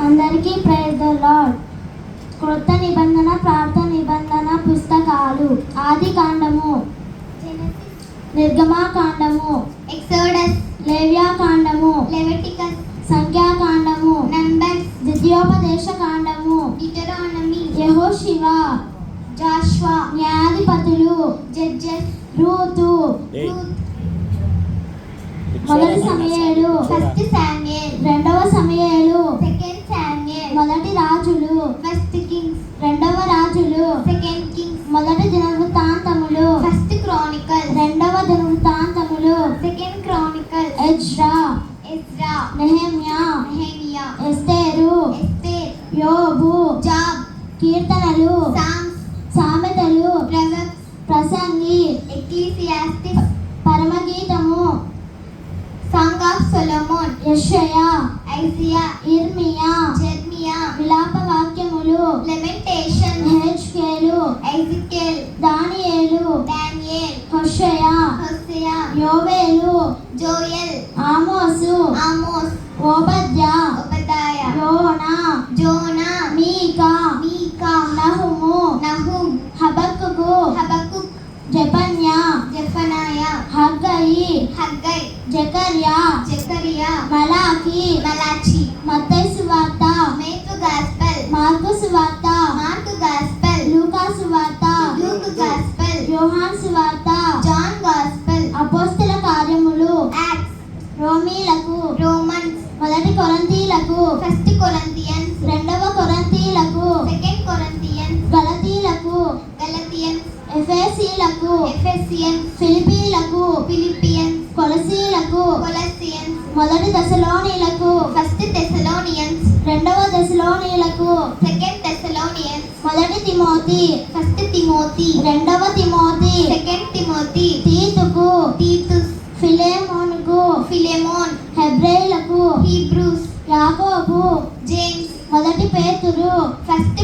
అందరికీ praise the lord. క్రొత్త నిబంధన ప్రార్థన నిబంధన పుస్తకాలు ఆది కాండము, నిర్గమాకాండము, ఎక్సోడస్, లేవ్యాకాండము, లెవిటికస్, సంఖ్యాకాండము, నంబర్స్, ద్వితీయోపదేశ కాండము, డిటరానమీ, యెహోషువ, జాషువా, న్యాయాధిపతులు, జడ్జెస్, రూతు, రూత్, మొదటి సమూయేలు, ఫస్ట్ శామ్యూయల్, రెండవ సమూయేలు, సెకండ్ శామ్యూయల్, మొదటి రాజులు, ఫస్ట్ కింగ్స్, రెండవ రాజులు, సెకండ్ కింగ్స్, మొదటి దినవృత్తాంతములు, ఫస్ట్ క్రానికల్, రెండవ దినవృత్తాంతములు, సెకండ్ క్రానికల్, ఎజ్రా, ఎజ్రా, నెహెమ్యా, నెహెమియా, ఎస్తేరు, ఎస్తేర్, యోబు, జాబ్, కీర్తనలు, సామ్స్, సామెతలు, ప్రొవర్బ్స్, ప్రసంగి, ఎక్లీసియాస్టిక్స్, పరమగీతము, సాంగ్ ఆఫ్ సొలొమోన్, యెషయా, ఐజియా, ఇర్మియా, జెర్మియా, విలాప వాక్యములు, లెమెంటేషన్, హెజ్కేలు, ఎజికేల్, దానియేలు, డానియేల్, హోషేయ, హోషేయ, యోవేలు, జోయల్, ఆమోసు, ఆమోస్, ఓబద్యా, ఒబదాయ, యోనా, జోనా, మీకా, మీకా, నహుము, నహుమ్, హబక్కుకు, హబకుక్, జెఫన్యా, జెఫనాయ, హగ్గయి, హగ్గై, జకర్యా, జకరియా, మలాకి, మలాచి, మత్తయి సువార్త, మేతు గాస్పెల్, మార్కు సువార్త, మార్కు గాస్పెల్, లూకా సువార్త, లూక్ గాస్పెల్, యోహాన్ సువార్త, జాన్ గాస్పెల్, అపోస్తల కార్యములు, యాక్ట్స్, రోమీలకు, రోమన్స్, మొదటి కొరింథీలకు, ఫస్ట్ కొరింథియన్స్, రెండవ కొరింథీలకు, సెకండ్ కొరింథియన్స్, గలతీలకు, గలతియన్స్, ఎఫెసీలకు, ఎఫెసియన్స్, ఫిలిప్పీలకు, ఫిలిపియన్స్, కొలసీలకు, కొలసియన్స్, మొదటి దశలోనీలకు, ఫస్ట్ థెసలోనియన్స్, రెండవ దశలోనీలకు, సెకండ్ థెసలోనియన్స్, మొదటి తిమోతి, ఫస్ట్ తిమోతి, రెండవ తిమోతి, సెకండ్ తిమోతి, తీతుకు, తీతుస్, ఫిలెమోనుకు, ఫిలెమోన్, హెబ్రేయులకు, హీబ్రూస్, యాకోబు, జేమ్స్, మొదటి పేతురు, ఫస్ట్